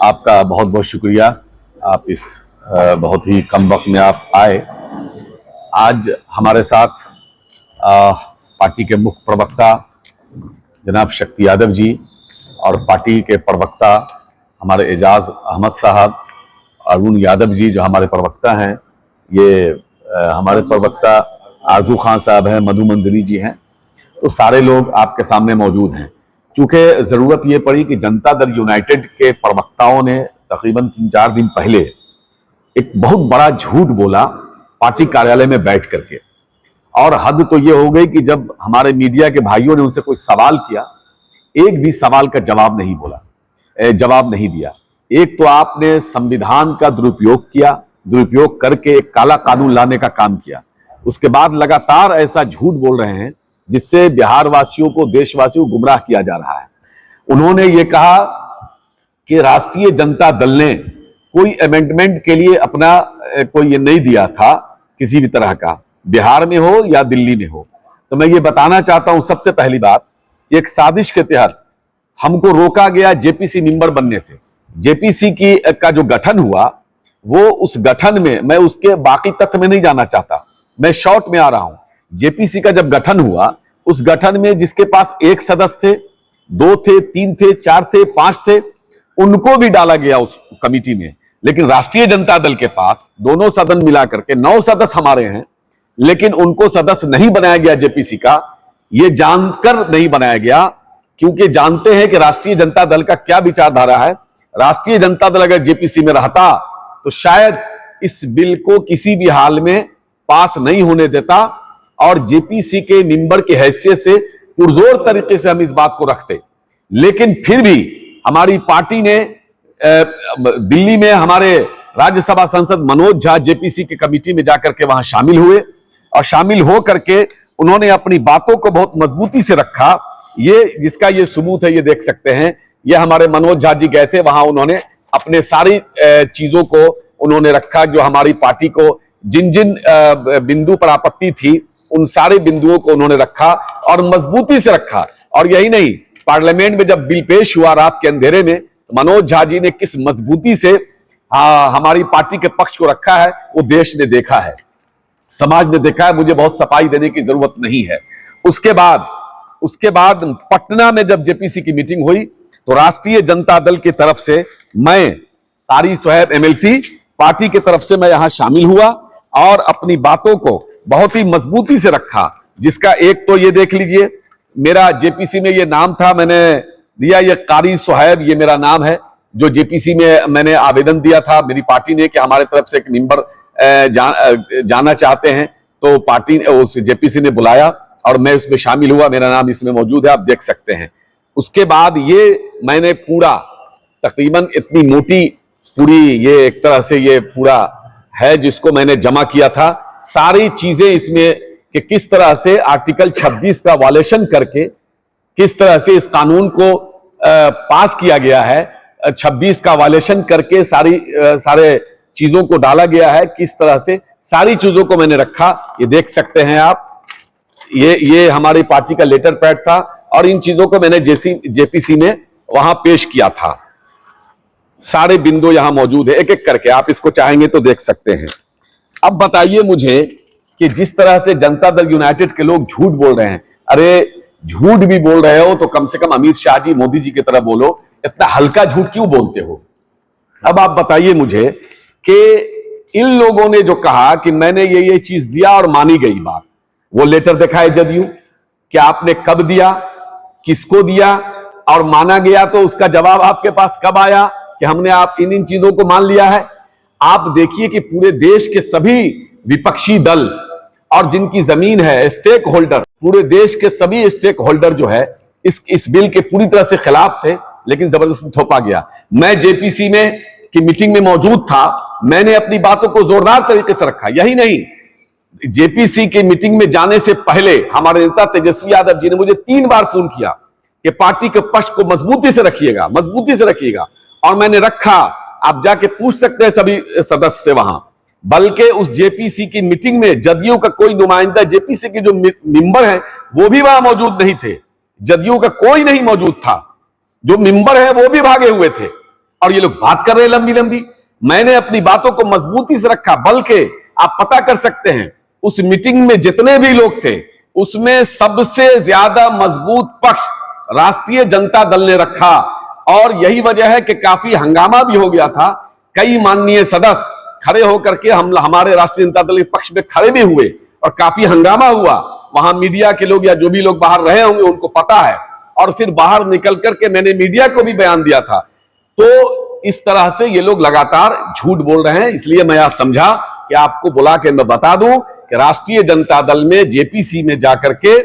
आपका बहुत बहुत शुक्रिया। आप इस बहुत ही कम वक्त में आप आए। आज हमारे साथ पार्टी के मुख्य प्रवक्ता जनाब शक्ति यादव जी और पार्टी के प्रवक्ता हमारे एजाज अहमद साहब, अरुण यादव जी जो हमारे प्रवक्ता हैं, ये हमारे प्रवक्ता आरजू खान साहब हैं, मधु मंजरी जी हैं। तो सारे लोग आपके सामने मौजूद हैं। चूंकि जरूरत ये पड़ी कि जनता दल यूनाइटेड के प्रवक्ताओं ने तकरीबन 3-4 दिन पहले एक बहुत बड़ा झूठ बोला पार्टी कार्यालय में बैठ करके, और हद तो ये हो गई कि जब हमारे मीडिया के भाइयों ने उनसे कोई सवाल किया, एक भी सवाल का जवाब नहीं दिया। एक तो आपने संविधान का दुरुपयोग करके एक काला कानून लाने का काम किया। उसके बाद लगातार ऐसा झूठ बोल रहे हैं जिससे बिहार वासियों को, देशवासियों को गुमराह किया जा रहा है। उन्होंने ये कहा कि राष्ट्रीय जनता दल ने कोई अमेंडमेंट के लिए अपना कोई ये नहीं दिया था किसी भी तरह का, बिहार में हो या दिल्ली में हो। तो मैं ये बताना चाहता हूं, सबसे पहली बात, एक साजिश के तहत हमको रोका गया जेपीसी मेंबर बनने से। जेपीसी का जो गठन हुआ, वो उस गठन में, मैं उसके बाकी तथ्य में नहीं जाना चाहता, मैं शॉर्ट में आ रहा हूं। जेपीसी का जब गठन हुआ, उस गठन में जिसके पास 1 सदस्य थे, 2 थे, 3 थे, 4 थे, 5 थे, उनको भी डाला गया उस कमिटी में। लेकिन राष्ट्रीय जनता दल के पास दोनों सदन मिला करके 9 सदस्य हमारे हैं, लेकिन उनको सदस्य नहीं बनाया गया जेपीसी का। यह जानकर नहीं बनाया गया क्योंकि जानते हैं कि राष्ट्रीय जनता दल का क्या विचारधारा है। राष्ट्रीय जनता दल अगर जेपीसी में रहता तो शायद इस बिल को किसी भी हाल में पास नहीं होने देता, और जेपीसी के मेंबर की हैसियत से पुरजोर तरीके से हम इस बात को रखते। लेकिन फिर भी हमारी पार्टी ने दिल्ली में हमारे राज्यसभा सांसद मनोज झा जेपीसी की कमेटी में जाकर के वहां शामिल हुए, और शामिल हो करके उन्होंने अपनी बातों को बहुत मजबूती से रखा। ये जिसका ये सबूत है, ये देख सकते हैं। ये हमारे मनोज झा जी गए थे वहां, उन्होंने अपने सारी चीजों को उन्होंने रखा, जो हमारी पार्टी को जिन जिन बिंदु पर आपत्ति थी उन सारे बिंदुओं को उन्होंने रखा और मजबूती से रखा। और यही नहीं, पार्लियामेंट में जब बिल पेश हुआ रात के अंधेरे में, मनोज झा जी ने किस मजबूती से हमारी पार्टी के पक्ष को रखा है, वो देश ने देखा है, समाज ने देखा है। मुझे बहुत सफाई देने की जरूरत नहीं है। उसके बाद पटना में जब जेपीसी की मीटिंग हुई, तो राष्ट्रीय जनता दल की तरफ से मैं, कारी सोहेब एमएलसी, पार्टी की तरफ से मैं यहां शामिल हुआ और अपनी बातों को बहुत ही मजबूती से रखा। जिसका एक तो ये देख लीजिए, मेरा जेपीसी में ये नाम था, मैंने दिया ये कारी सोहेब, ये मेरा नाम है। जो जेपीसी में मैंने आवेदन दिया था मेरी पार्टी ने कि हमारे तरफ से एक मेंबर जाना चाहते हैं, तो पार्टी उस जेपीसी ने बुलाया और मैं उसमें शामिल हुआ। मेरा नाम इसमें मौजूद है, आप देख सकते हैं। उसके बाद ये मैंने पूरा तकरीबन इतनी मोटी पूरी ये एक तरह से ये पूरा है जिसको मैंने जमा किया था, सारी चीजें इसमें कि किस तरह से आर्टिकल 26 का वायलेशन करके किस तरह से इस कानून को पास किया गया है, 26 का वायलेशन करके सारे चीजों को डाला गया है, किस तरह से सारी चीजों को मैंने रखा। ये देख सकते हैं आप, ये हमारी पार्टी का लेटर पैड था और इन चीजों को मैंने जेपीसी में वहां पेश किया था। सारे बिंदु यहां मौजूद है, एक एक करके आप इसको चाहेंगे तो देख सकते हैं। अब बताइए मुझे कि जिस तरह से जनता दल यूनाइटेड के लोग झूठ बोल रहे हैं, अरे झूठ भी बोल रहे हो तो कम से कम अमित शाह जी, मोदी जी की तरह बोलो, इतना हल्का झूठ क्यों बोलते हो? अब आप बताइए मुझे कि इन लोगों ने जो कहा कि मैंने ये चीज दिया और मानी गई बात, वो लेटर दिखाए जदयू कि आपने कब दिया, किसको दिया और माना गया, तो उसका जवाब आपके पास कब आया कि हमने आप इन चीजों को मान लिया है। आप देखिए कि पूरे देश के सभी विपक्षी दल और जिनकी जमीन है, स्टेक होल्डर, पूरे देश के सभी स्टेक होल्डर जो है इस बिल के पूरी तरह से खिलाफ थे, लेकिन जबरदस्ती थोपा गया। मैं जेपीसी में की मीटिंग में मौजूद था, मैंने अपनी बातों को जोरदार तरीके से रखा। यही नहीं, जेपीसी की मीटिंग में जाने से पहले हमारे नेता तेजस्वी यादव जी ने मुझे 3 बार फोन किया कि पार्टी के पक्ष को मजबूती से रखिएगा, और मैंने रखा। आप जाके पूछ सकते हैं सभी सदस्य से वहां। बल्कि उस जेपीसी की मीटिंग में जदयू का कोई नुमाइंदा, जेपीसी के जो मेंबर हैं वो भी वहां मौजूद नहीं थे, जदयू का कोई नहीं मौजूद था, जो मेंबर है वो भी भागे हुए थे। और ये लोग बात कर रहे हैं लंबी लंबी। मैंने अपनी बातों को मजबूती से रखा, बल्कि आप पता कर सकते हैं उस मीटिंग में जितने भी लोग थे उसमें सबसे ज्यादा मजबूत पक्ष राष्ट्रीय जनता दल ने रखा, और यही वजह है कि काफी हंगामा भी हो गया था। कई माननीय सदस्य खड़े होकर के हमारे राष्ट्रीय जनता दल के पक्ष में खड़े भी हुए और काफी हंगामा हुआ। वहां मीडिया के लोग या जो भी लोग बाहर रहे होंगे उनको पता है, और फिर बाहर निकल करके मैंने मीडिया को भी बयान दिया था। तो इस तरह से ये लोग लगातार झूठ बोल रहे हैं, इसलिए मैं आज समझा कि आपको बुला के मैं बता दूं कि राष्ट्रीय जनता दल में जेपीसी में जाकर के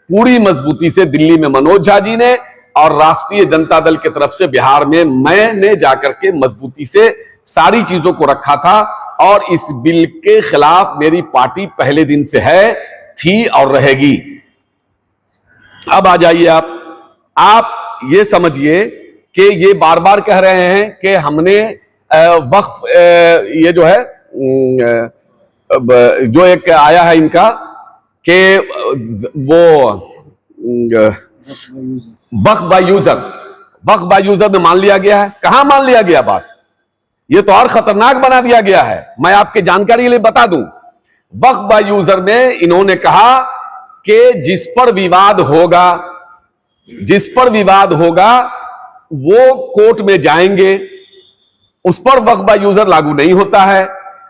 पूरी मजबूती से दिल्ली में मनोज झा जी ने, और राष्ट्रीय जनता दल की तरफ से बिहार में मैंने जाकर के मजबूती से सारी चीजों को रखा था। और इस बिल के खिलाफ मेरी पार्टी पहले दिन से है, थी और रहेगी। अब आ जाइए आप ये समझिए कि ये बार बार कह रहे हैं कि हमने वक्फ ये जो है जो एक आया है इनका कि वो वक्फ बाय यूजर में मान लिया गया है। कहां मान लिया गया बात, ये तो और खतरनाक बना दिया गया है। मैं आपके जानकारी के लिए बता दूं, वक्फ बाय यूजर में इन्होंने कहा कि जिस पर विवाद होगा वो कोर्ट में जाएंगे, उस पर वक्फ बाय यूजर लागू नहीं होता है।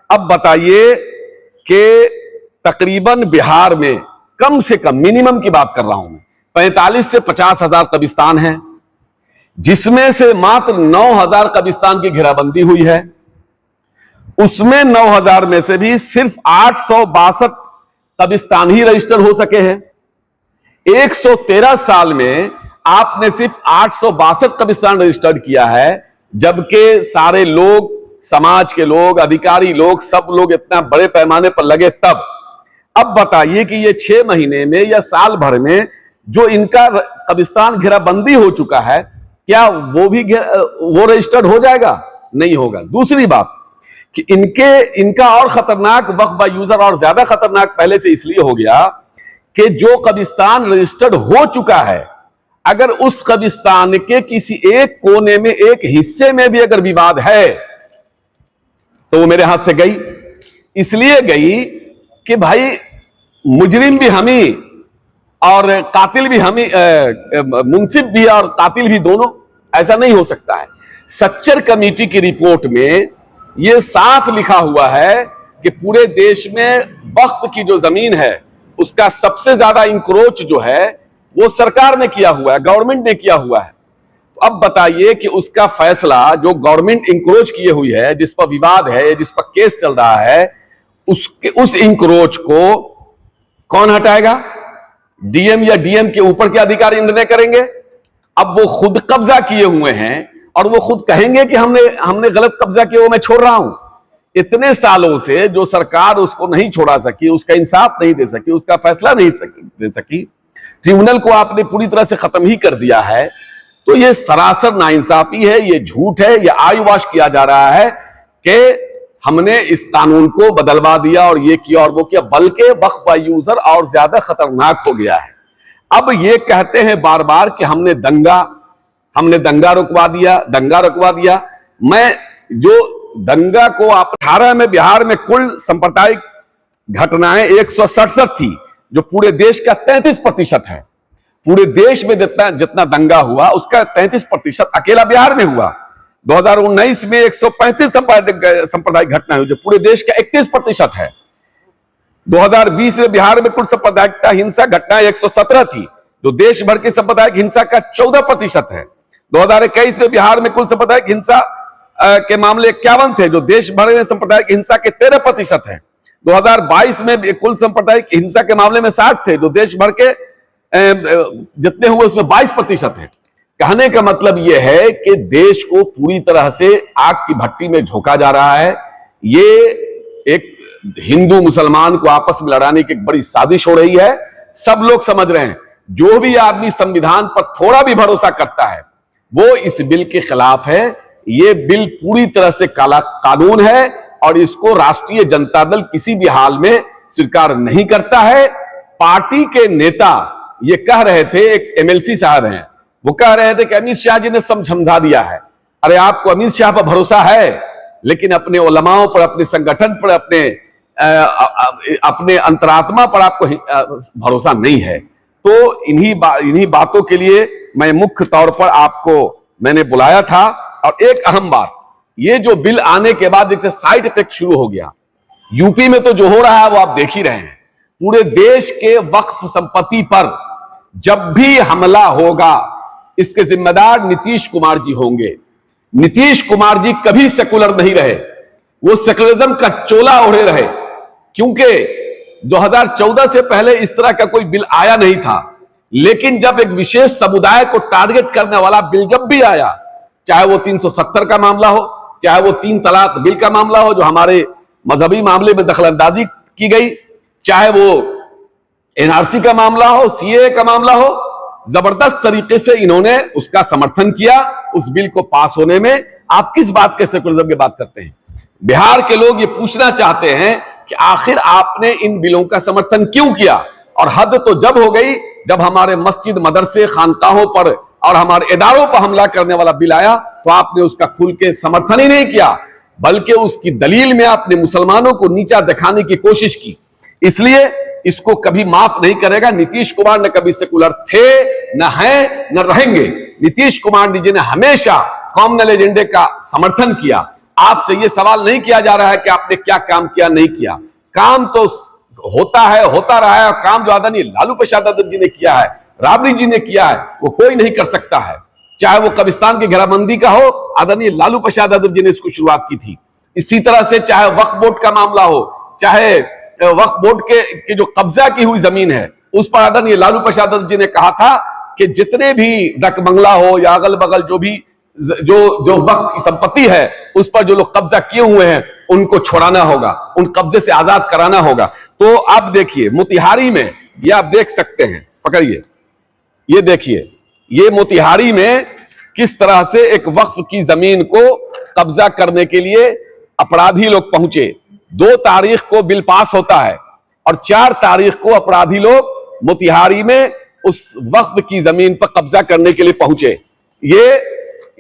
अब बताइए कि तकरीबन बिहार में कम से कम, मिनिमम की बात कर रहा हूं, 45 से 50 हजार कब्रिस्तान हैं, जिसमें से मात्र 9,000 कब्रिस्तान की घेराबंदी हुई है। उसमें 9,000 में से भी सिर्फ 862 कब्रिस्तान ही रजिस्टर हो सके हैं। 113 साल में आपने सिर्फ 862 कब्रिस्तान रजिस्टर्ड किया है, जबकि सारे लोग, समाज के लोग, अधिकारी लोग, सब लोग इतना बड़े पैमाने पर लगे तब। अब बताइए कि ये 6 महीने में या साल भर में जो इनका कब्रिस्तान घेराबंदी हो चुका है, क्या वो रजिस्टर्ड हो जाएगा? नहीं होगा। दूसरी बात कि इनका और खतरनाक वक्फ बाय यूजर और ज्यादा खतरनाक पहले से इसलिए हो गया कि जो कब्रिस्तान रजिस्टर्ड हो चुका है, अगर उस कब्रिस्तान के किसी एक कोने में, एक हिस्से में भी अगर विवाद है तो वो मेरे हाथ से गई। इसलिए गई कि भाई मुजरिम भी हम ही और कातिल भी हम ही, मुंसिफ भी और कातिल भी दोनों, ऐसा नहीं हो सकता है। सच्चर कमेटी की रिपोर्ट में यह साफ लिखा हुआ है कि पूरे देश में वक्फ की जो जमीन है उसका सबसे ज्यादा इंक्रोच जो है वो सरकार ने किया हुआ है, गवर्नमेंट ने किया हुआ है। तो अब बताइए कि उसका फैसला जो गवर्नमेंट इंक्रोच किए हुई है, जिस पर विवाद है, जिस पर केस चल रहा है, उस इंक्रोच को कौन हटाएगा? डीएम या डीएम के ऊपर के अधिकारी निर्णय करेंगे। अब वो खुद कब्जा किए हुए हैं और वो खुद कहेंगे कि हमने गलत कब्जा किया, वो मैं छोड़ रहा हूं। इतने सालों से जो सरकार उसको नहीं छोड़ा सकी, उसका इंसाफ नहीं दे सकी, उसका फैसला नहीं दे सकी, ट्रिब्यूनल को आपने पूरी तरह से खत्म ही कर दिया है। तो ये सरासर नाइंसाफी है, ये झूठ है, ये आईवॉश किया जा रहा है कि हमने इस कानून को बदलवा दिया और ये किया और वो किया, बल्कि वक्फ बाय यूजर और ज्यादा खतरनाक हो गया है। अब ये कहते हैं बार बार कि हमने दंगा रुकवा दिया। मैं जो दंगा को आप 18 में बिहार में कुल सांप्रदायिक घटनाएं 167 थी, जो पूरे देश का 33% है। पूरे देश में जितना दंगा हुआ उसका 33% अकेला बिहार में हुआ। 2019 में 135 सांप्रदायिक घटना हुई, जो पूरे देश का 31% है। 2020 में बिहार में कुल सांप्रदायिक हिंसा घटना 117 थी, जो देश भर की सांप्रदायिक हिंसा का 14% है। 2021 में बिहार में कुल सांप्रदायिक हिंसा के मामले 51 थे, जो देश भर में सांप्रदायिक हिंसा के 13% है। 2022 में कुल सांप्रदायिक हिंसा के मामले में 60 थे, जो देश भर के जितने हुए उसमें 22% है। कहने का मतलब यह है कि देश को पूरी तरह से आग की भट्टी में झोंका जा रहा है। ये एक हिंदू मुसलमान को आपस में लड़ाने की एक बड़ी साजिश हो रही है। सब लोग समझ रहे हैं। जो भी आदमी संविधान पर थोड़ा भी भरोसा करता है वो इस बिल के खिलाफ है। ये बिल पूरी तरह से काला कानून है और इसको राष्ट्रीय जनता दल किसी भी हाल में स्वीकार नहीं करता है। पार्टी के नेता ये कह रहे थे, एक एमएलसी साहब हैं, वो कह रहे थे कि अमित शाह जी ने समझा दिया है, अरे आपको अमित शाह पर भरोसा है, लेकिन अपने उलमाओं पर, अपने संगठन पर, अपने अंतरात्मा पर आपको भरोसा नहीं है। तो इन्हीं बातों के लिए मैं मुख्य तौर पर आपको मैंने बुलाया था। और एक अहम बात, ये जो बिल आने के बाद एक साइड इफेक्ट शुरू हो गया। यूपी में तो जो हो रहा है वो आप देख ही रहे हैं। पूरे देश के वक्फ संपत्ति पर जब भी हमला होगा, इसके जिम्मेदार नीतीश कुमार जी होंगे। नीतीश कुमार जी कभी सेकुलर नहीं रहे, वो सेकुलरिज्म का चोला ओढ़े रहे, क्योंकि 2014 से पहले इस तरह का कोई बिल आया नहीं था। लेकिन जब एक विशेष समुदाय को टारगेट करने वाला बिल जब भी आया, चाहे वो 370 का मामला हो, चाहे वो 3 तलाक बिल का मामला हो जो हमारे मजहबी मामले में दखलंदाजी की गई, चाहे वो एनआरसी का मामला हो, सीएए का मामला हो, जबरदस्त तरीके से इन्होंने उसका समर्थन किया। उस बिल को पास होने में आप किस बात के सेकुलरिज्म की बात करते हैं? बिहार के लोग ये पूछना चाहते हैं कि आखिर आपने इन बिलों का समर्थन क्यों किया? और हद तो जब हो गई जब हमारे मस्जिद, मदरसे, खानकाहों पर और हमारे इदारों पर हमला करने वाला बिल आया, तो आपने उसका खुल के समर्थन ही नहीं किया, बल्कि उसकी दलील में आपने मुसलमानों को नीचा दिखाने की कोशिश की। इसलिए इसको कभी माफ नहीं करेगा। नीतीश कुमार न कभी सेकुलर थे, न हैं, न रहेंगे। नीतीश कुमार जी ने हमेशा कॉमनल एजेंडे का समर्थन किया। आपसे यह सवाल नहीं किया जा रहा है कि आपने क्या काम किया, नहीं किया। काम तो होता है, होता रहा है। और काम जो आदरणीय लालू प्रसाद यादव जी ने किया है, राबड़ी जी ने किया है, वो कोई नहीं कर सकता है। चाहे वो कब्रिस्तान की घेराबंदी का हो, आदरणीय लालू प्रसाद यादव जी ने इसको शुरुआत की थी। इसी तरह से चाहे वक्फ बोर्ड का मामला हो, चाहे वक्फ बोर्ड के जो कब्जा की हुई जमीन है, उस पर आदरणीय लालू प्रसाद यादव जी ने कहा था कि जितने भी डक बंगला हो या अगल बगल जो भी जो वक्फ की संपत्ति है, उस पर जो लोग कब्जा किए हुए हैं उनको छोड़ाना होगा, उन कब्जे से आजाद कराना होगा। तो आप देखिए मोतिहारी में, ये आप देख सकते हैं, पकड़िए, ये देखिए, ये मोतिहारी में किस तरह से एक वक्फ की जमीन को कब्जा करने के लिए अपराधी लोग पहुंचे। 2 तारीख को बिल पास होता है और 4 तारीख को अपराधी लोग मोतिहारी में उस वक्फ की जमीन पर कब्जा करने के लिए पहुंचे।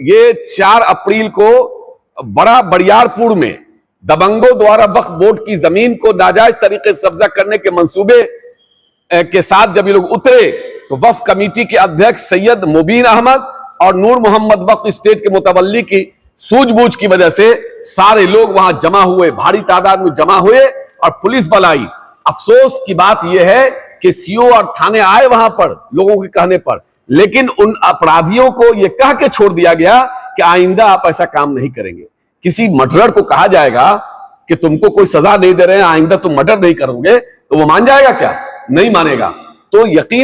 ये 4 अप्रैल को बड़ा बरियारपुर में दबंगों द्वारा वक्फ बोर्ड की जमीन को नाजायज तरीके से कब्जा करने के मंसूबे के साथ जब ये लोग उतरे, तो वक्फ कमेटी के अध्यक्ष सैयद मुबीन अहमद और नूर मोहम्मद वक्फ स्टेट के मुतवल्ली की सूझबूझ की वजह से सारे लोग वहां जमा हुए, भारी तादाद में जमा हुए और पुलिस बल आई। अफसोस की बात यह है कि सीओ और थाने आए वहां पर लोगों के कहने पर, लेकिन उन अपराधियों को यह कह के छोड़ दिया गया कि आइंदा आप ऐसा काम नहीं करेंगे। किसी मर्डरर को कहा जाएगा कि तुमको कोई सजा नहीं दे रहे हैं, आइंदा तुम मर्डर नहीं करोगे, तो वो मान जाएगा क्या? नहीं मानेगा। तो यकीन